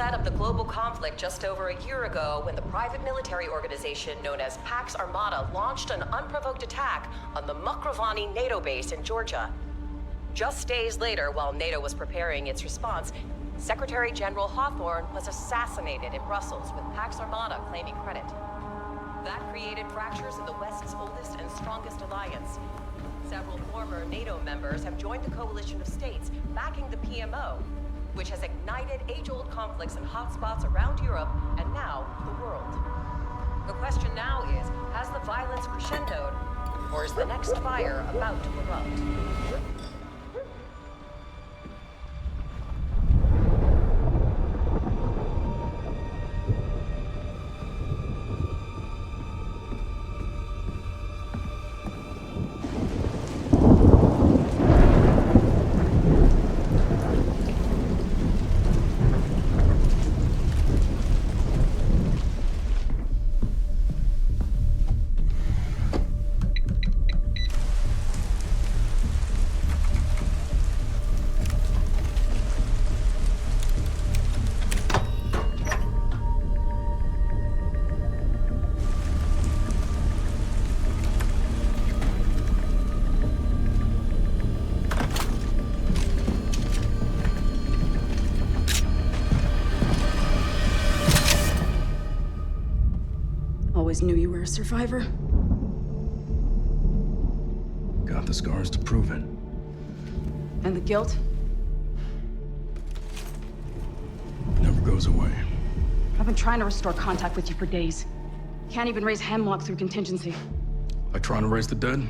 onset of the global conflict just over a year ago when the private military organization known as Pax Armada launched an unprovoked attack on the Mukravani NATO base in Georgia. Just days later, while NATO was preparing its response, Secretary General Hawthorne was assassinated in Brussels with Pax Armada claiming credit. That created fractures in the West's oldest and strongest alliance. Several former NATO members have joined the coalition of states backing the PMO, which has ignited age-old conflicts in hotspots around Europe and now the world. The question now is, has the violence crescendoed, or is the next fire about to erupt? Always knew you were a survivor. Got the scars to prove it. And the guilt? Never goes away. I've been trying to restore contact with you for days. Can't even raise hemlock through contingency. Like trying to raise the dead?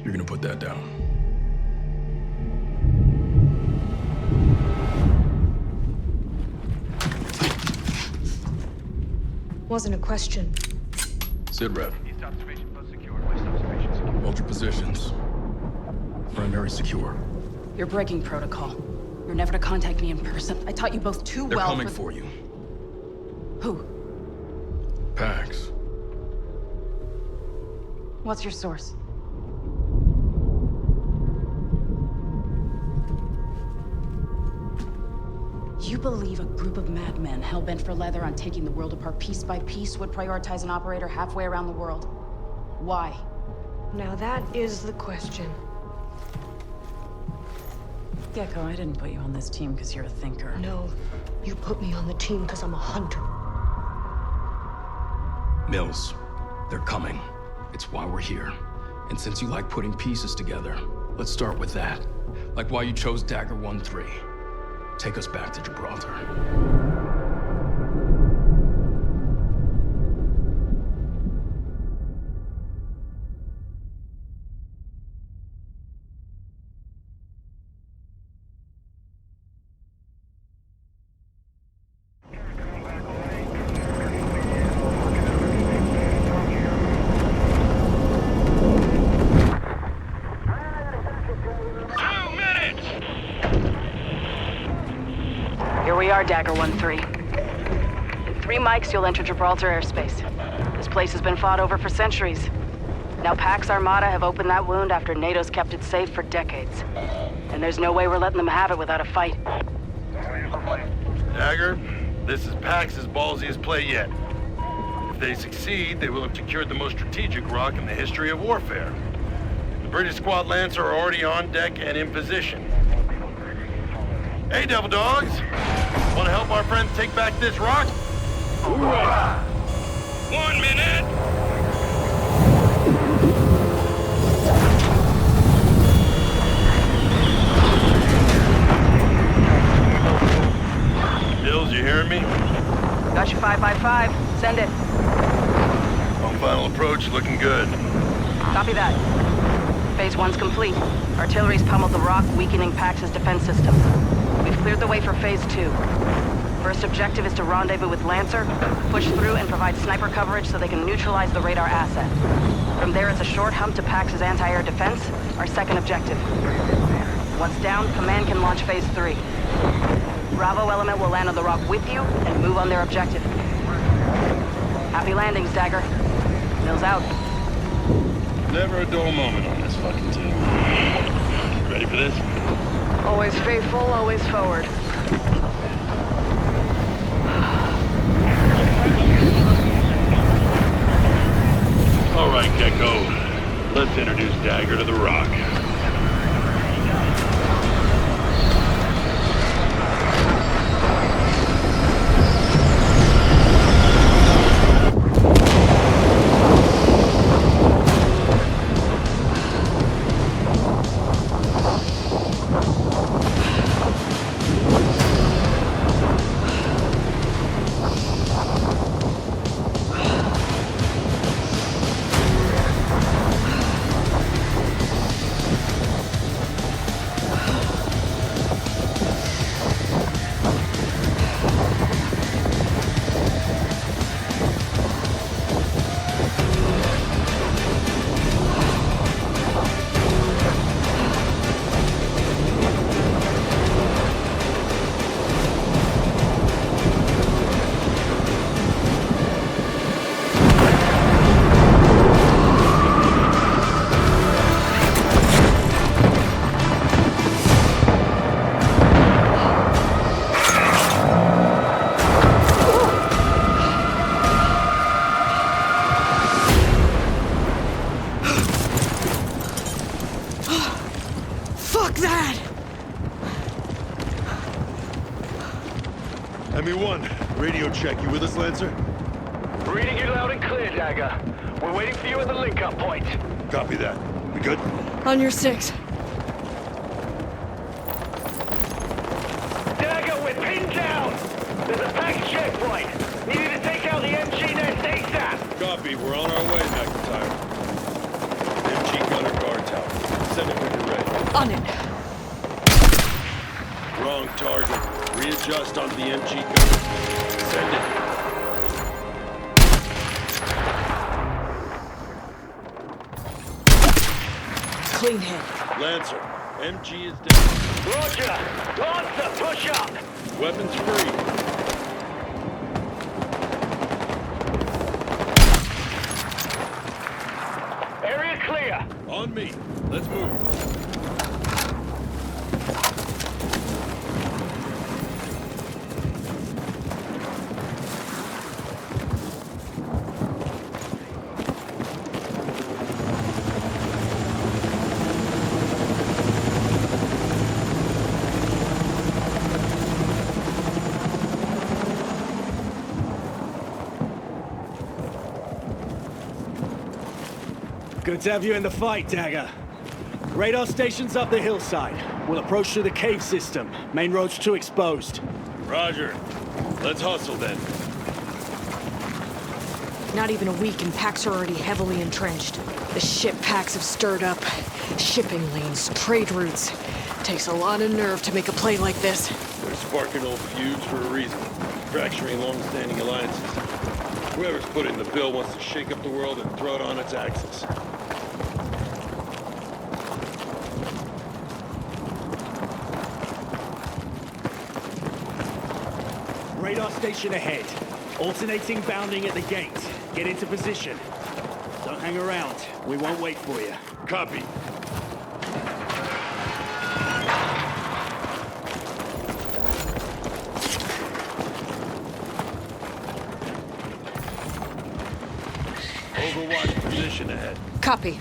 You're gonna put that down. Wasn't a question. Sit rep. East observation post secure. West observation secure. Hold your positions. Primary secure. You're breaking protocol. You're never to contact me in person. I taught you both too They're well coming for you. Who? Pax. What's your source? You believe a group of madmen hell-bent for leather on taking the world apart piece by piece would prioritize an operator halfway around the world? Why? Now that is the question. Gecko, I didn't put you on this team because you're a thinker. No, you put me on the team because I'm a hunter. Mills. They're coming. It's why we're here. And since you like putting pieces together, let's start with that. Like why you chose Dagger 1-3. Take us back to Gibraltar. Dagger 1-3. In 3 mics, you'll enter Gibraltar airspace. This place has been fought over for centuries. Now Pax Armada have opened that wound after NATO's kept it safe for decades. And there's no way we're letting them have it without a fight. Dagger, this is Pax's ballsiest play yet. If they succeed, they will have secured the most strategic rock in the history of warfare. The British Squad Lancer are already on deck and in position. Hey, Devil Dogs! Want to help our friends take back this rock? Hoorah! 1 minute! Bills, you hearing me? Got you 5x5. Send it. On final approach, looking good. Copy that. Phase 1's complete. Artillery's pummeled the rock, weakening Pax's defense systems. We've cleared the way for Phase 2. First objective is to rendezvous with Lancer, push through and provide sniper coverage so they can neutralize the radar asset. From there, it's a short hump to Pax's anti-air defense, our second objective. Once down, Command can launch Phase 3. Bravo element will land on the rock with you and move on their objective. Happy landings, Dagger. Mills out. Never a dull moment on this fucking team. Ready for this? Always faithful, always forward. Let's introduce Dagger to the Rock. ME1, radio check. You with us, Lancer? Reading you loud and clear, Dagger. We're waiting for you at the link-up point. Copy that. We good? On your 6. Dagger, we're pinned down! There's a packed checkpoint. Needed to take out the MG nest ASAP! Copy. We're on our way, McIntyre. MG gunner guard tower. Send it when you're ready. On it. Wrong target. Readjust onto the MG gunner. Send it. Clean hit. Lancer, MG is down. Roger! Lancer, push up! Weapons free. Area clear! On me. Let's move. Good to have you in the fight, Dagger. Radar station's up the hillside. We'll approach through the cave system. Main road's too exposed. Roger. Let's hustle then. Not even a week and packs are already heavily entrenched. The ship packs have stirred up. Shipping lanes, trade routes. Takes a lot of nerve to make a play like this. They're sparking old feuds for a reason. Fracturing long-standing alliances. Whoever's putting the bill wants to shake up the world and throw it on its axis. Radar station ahead. Alternating bounding at the gate. Get into position. Don't hang around. We won't wait for you. Copy. Overwatch position ahead. Copy.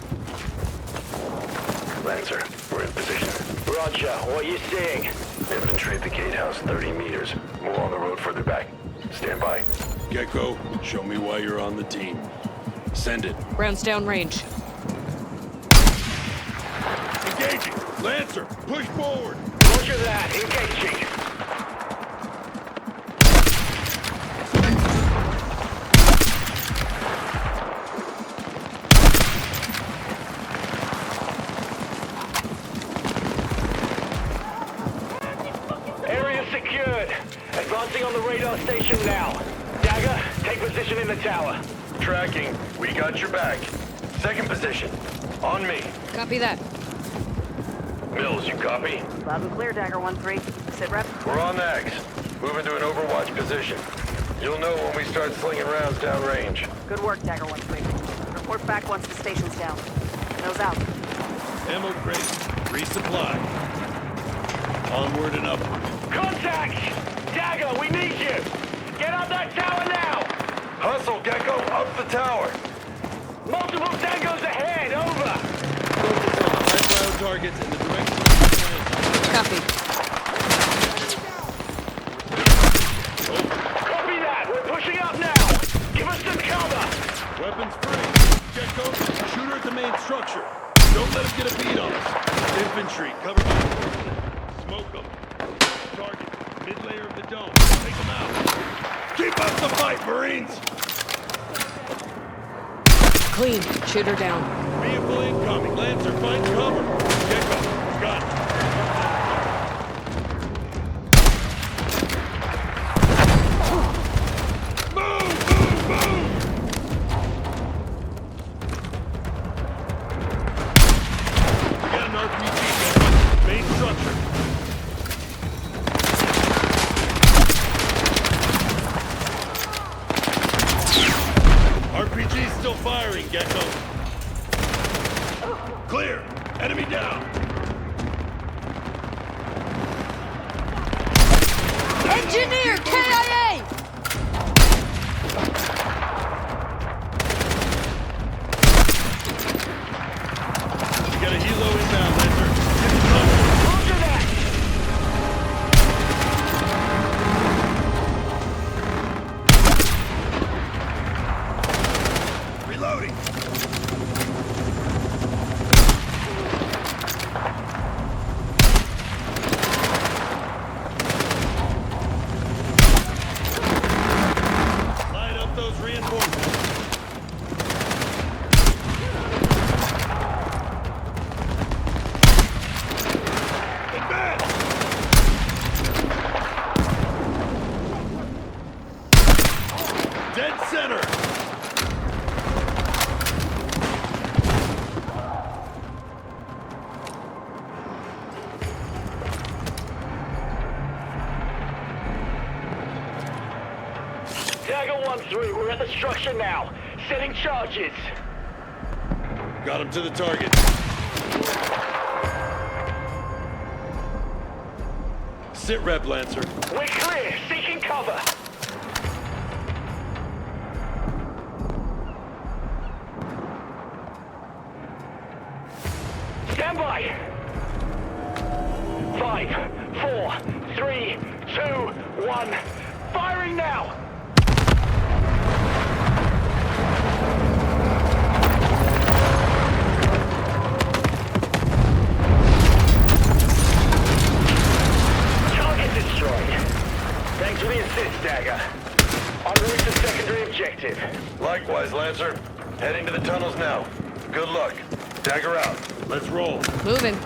Lancer, we're in position. Roger, what you seeing? Infantry at the gatehouse, 30 meters. More on the road further back. Stand by. Gecko, show me why you're on the team. Send it. Rounds down range. Engaging! Lancer, push forward! Roger that, engaging. Area secured. Advancing on the radar station now. Dagger, take position in the tower. Tracking. We got your back. Second position. On me. Copy that. Mills, you copy? Loud and clear, Dagger 1-3. Sit rep. We're on the X. Moving to an overwatch position. You'll know when we start slinging rounds downrange. Good work, Dagger 1-3. Report back once the station's down. Nose out. Ammo crate. Resupply. Onward and upward. Contact! Dagger, we need you! Get up that tower now! Hustle, Gecko! Up the tower! Multiple tangos ahead, over! targets in the direction of the Lancer. Copy. Copy that! We're pushing up now! Give us some cover! Weapons free. Gecko, shoot her at the main structure. Don't let him get a beat on us. Infantry, cover me. Smoke them. Target, mid-layer of the dome. Take them out. Keep up the fight, Marines! Clean. Shoot her down. Vehicle incoming. Lancer, find cover. Gecko, got it. RPG's still firing, Gecko. Clear. Enemy down. Engineer, KIA! You got a helo inbound, Lancer. Get the cover. Roger that! Reloading. Line up those reinforcements. Advance! Dead center! Dagger 1-3, we're at the structure now. Setting charges. Got him to the target. Sit rep, Lancer. We're clear, seeking cover. Stand by. 5, 4, 3, 2, 1. Firing now. Target destroyed. Thanks for the assist, Dagger. En route to secondary objective. Likewise, Lancer. Heading to the tunnels now. Good luck. Dagger out. Let's roll. Moving.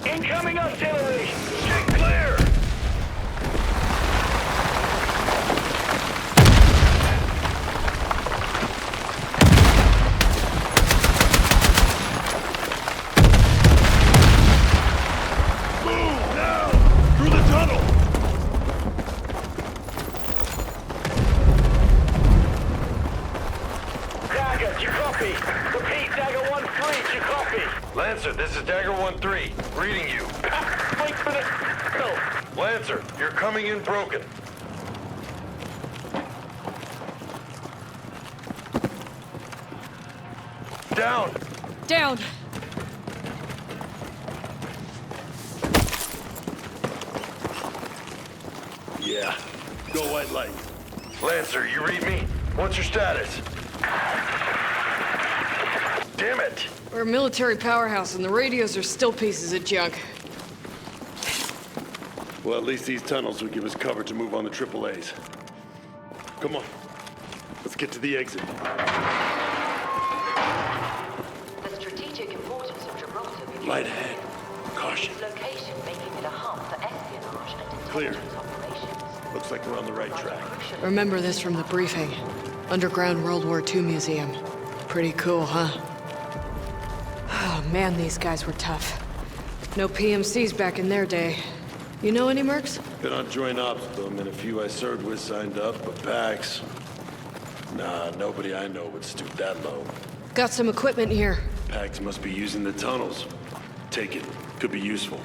Incoming artillery. Get clear! Move now! Through the tunnel! Dagger, do you copy? Repeat, Dagger 1-3, do you copy? Lancer, this is Dagger 1-3. Reading you. Wait for the... No. Lancer, you're coming in broken. Down! Down. Yeah. Go white light. Lancer, you read me? What's your status? Damn it! We're a military powerhouse and the radios are still pieces of junk. Well, at least these tunnels will give us cover to move on the AAAs. Come on. Let's get to the exit. The strategic importance of Gibraltar begins Light ahead. Caution. its location, making it a hub for espionage and Clear. intelligence operations. Looks like we're on the right track. Remember this from the briefing. Underground World War II museum. Pretty cool, huh? Oh man, these guys were tough. No PMCs back in their day. You know any mercs? Been on joint ops with them, and a few I served with signed up, but Pax... Nah, nobody I know would stoop that low. Got some equipment here. Pax must be using the tunnels. Take it. Could be useful.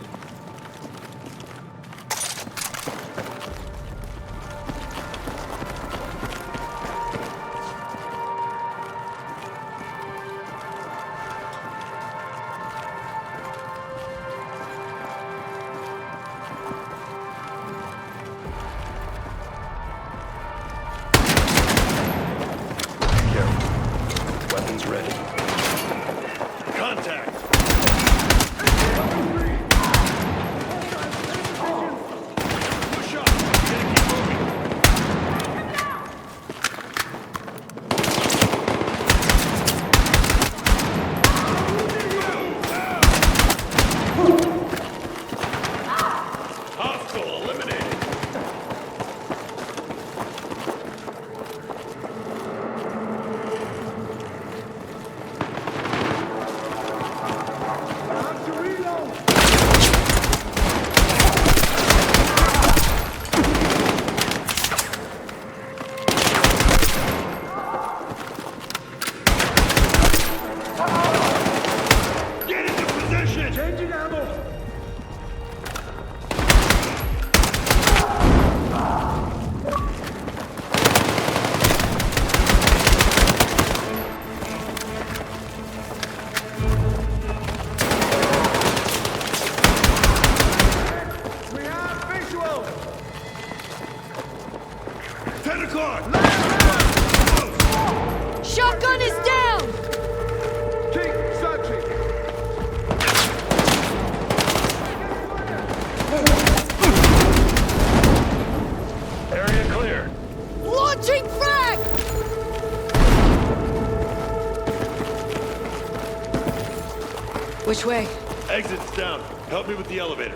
Which way? Exit's down. Help me with the elevator.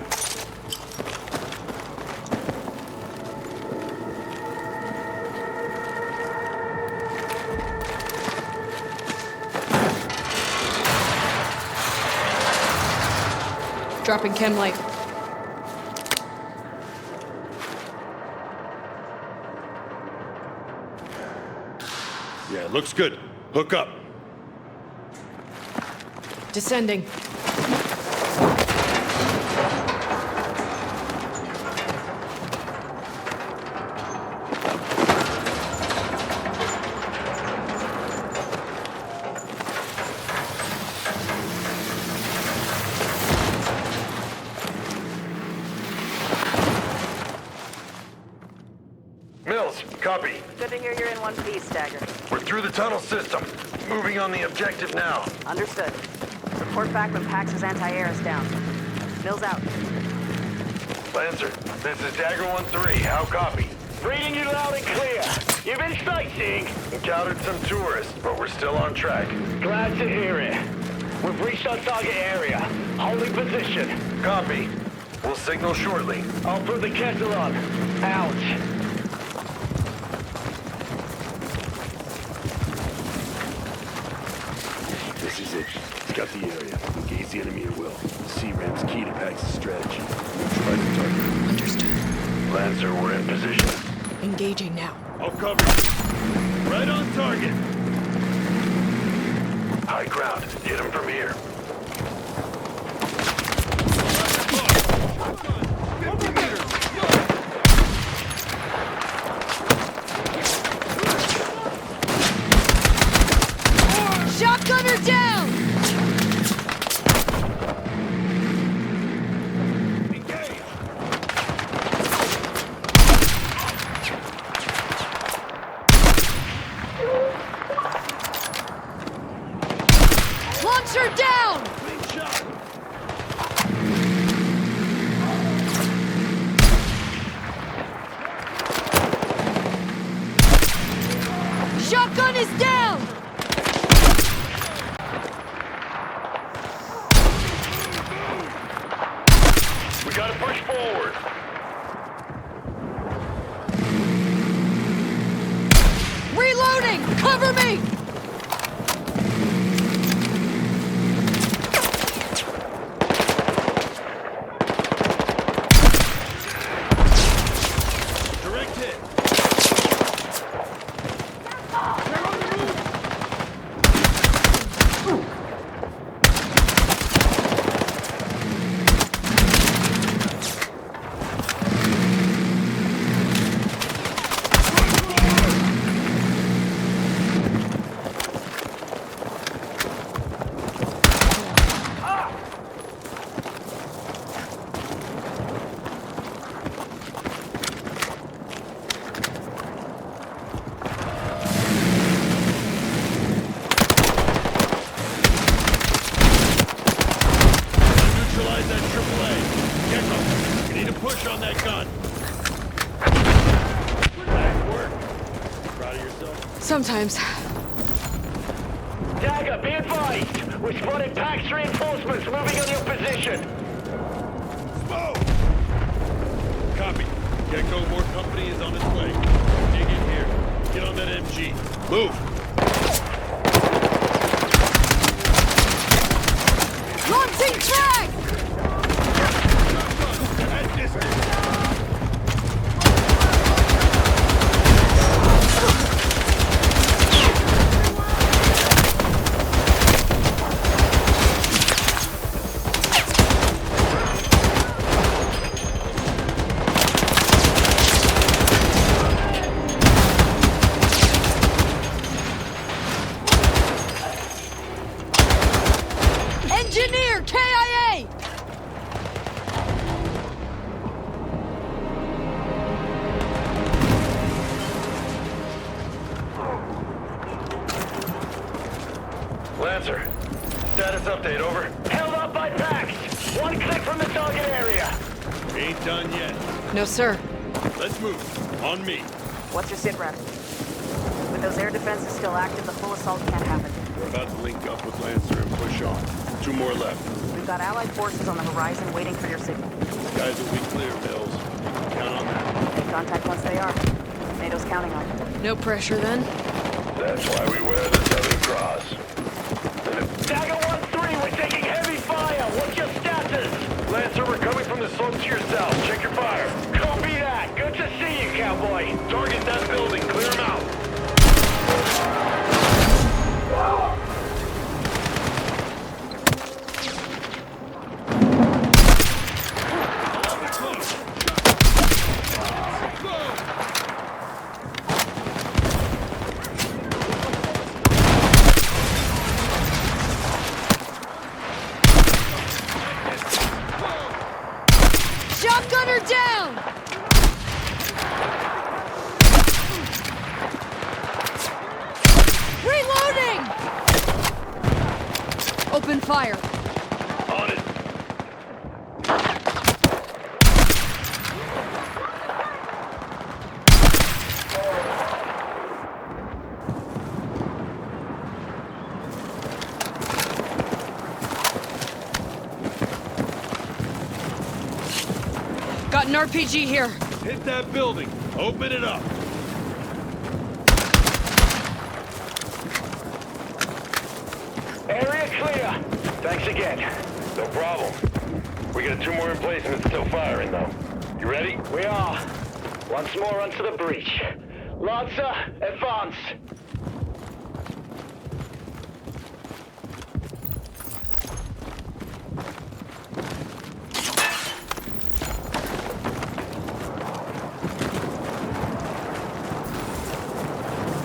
Dropping chem light. Yeah, looks good. Hook up. Descending. Mills, copy. Good to hear you're in one piece, Dagger. We're through the tunnel system. Moving on the objective now. Understood. Report back when Pax's anti-air is down. Mills out. Lancer, this is Dagger 1-3. How copy? Reading you loud and clear. You've been sightseeing. Encountered some tourists, but we're still on track. Glad to hear it. We've reached our target area. Holding position. Copy. We'll signal shortly. I'll put the kettle on. Out. This is it. Scout the area. Engage the enemy at will. C-Ram's key to Pax's strategy. Neutralize the target. Understood. Lancer, we're in position. Engaging now. I'll cover you. Right on target. High ground. Hit him from here. Shotgunner down! Launcher down! Shotgun is down! We gotta push forward. Reloading! Cover me! Direct hit. Neutralize that AAA. Gecko, we need to push on that gun. Nice work. Proud of yourself? Sometimes. Dagger, be advised. We're spotting Pax reinforcements moving on your position. Smoke! Copy. Gecko, more company is on its way. Dig in here. Get on that MG. Move! Launching frag! At distance. Engineer KIA! Lancer, status update, over. Held up by Pax. One click from the target area. Ain't done yet. No, sir. Let's move. On me. What's your sit rep? With those air defenses still active, the full assault can't happen. We're about to link up with Lancer and push on. 2 more left. got Allied forces on the horizon waiting for your signal. Skies will be clear, Mills. Count on that. Make contact once they are. NATO's counting on it. No pressure then? That's why we wear the Southern Cross. Dagger 1-3, we're taking heavy fire. What's your status? Lancer, we're coming from the slope to your south. Check your fire. Copy that. Good to see you, cowboy. Target that building. Clear them out. Shotgunner down! Reloading! Open fire. On it. Got an RPG here. Hit that building. Open it up. Area clear. Thanks again. No problem. We got 2 more in place and it's still firing, though. You ready? We are. Once more onto the breach. Lancer, advance.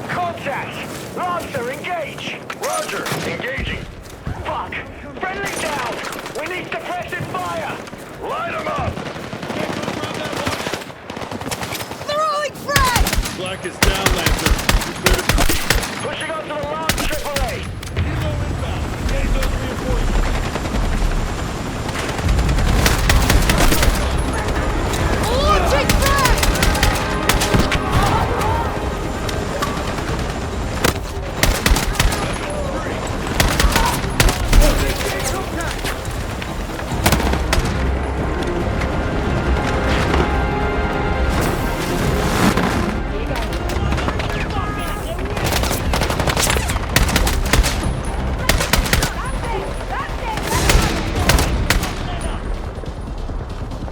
Contact! Lancer, engage! Roger. Engaging. Fuck! Friendly down! We need suppressive fire! Light them up. Throwing frag! Black is down, Lancer. You clear to proceed. Pushing onto the last AAA! Hero inbound. Engage those reinforcements. Launching frag!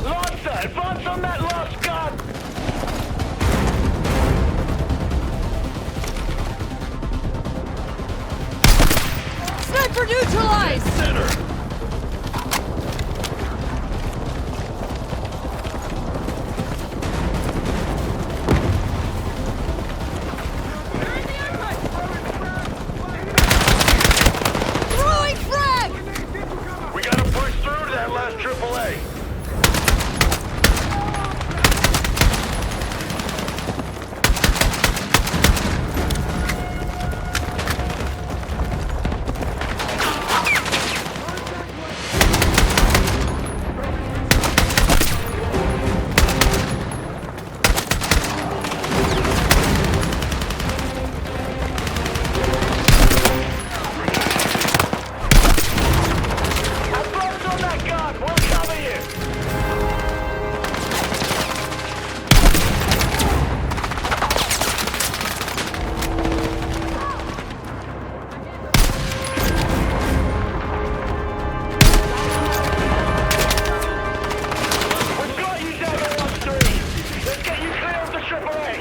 Lancer, advance on that last gun! Sniper neutralized! Center. Throwing frag! We gotta push through to that last AAA. Advance on that gun! We'll cover you! We've got you, Dagger 1-3! Let's get you clear of the AAA!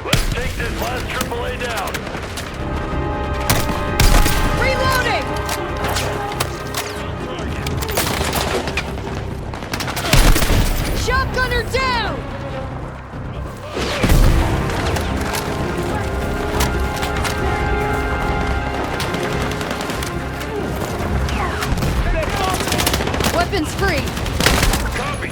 Let's take this last AAA down. Reloading! Shotgunner down! Weapons free! Copy.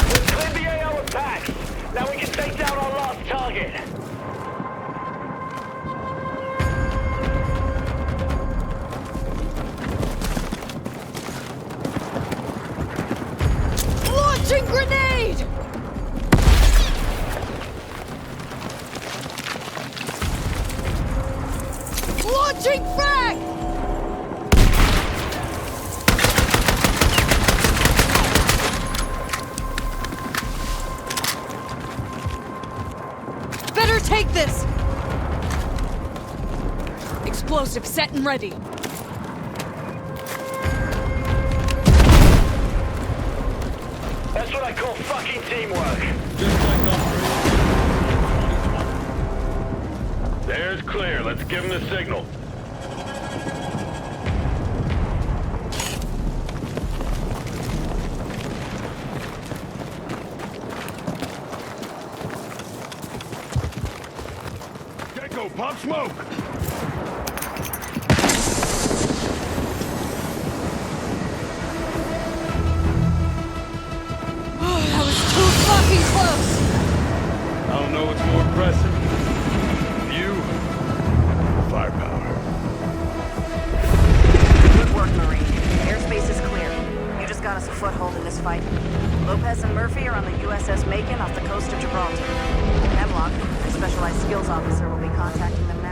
We've cleared the AO of packs! Launching frag! Better take this! Explosive set and ready. That's what I call fucking teamwork. There's clear. Let's give him the signal. Gecko, pop smoke! That was too fucking close! I don't know what's more impressive. You, firepower. Good work, Marine. Airspace is clear. You just got us a foothold in this fight. Lopez and Murphy are on the USS Macon off the coast of Gibraltar. Hemlock, their specialized skills officer, will be contacting them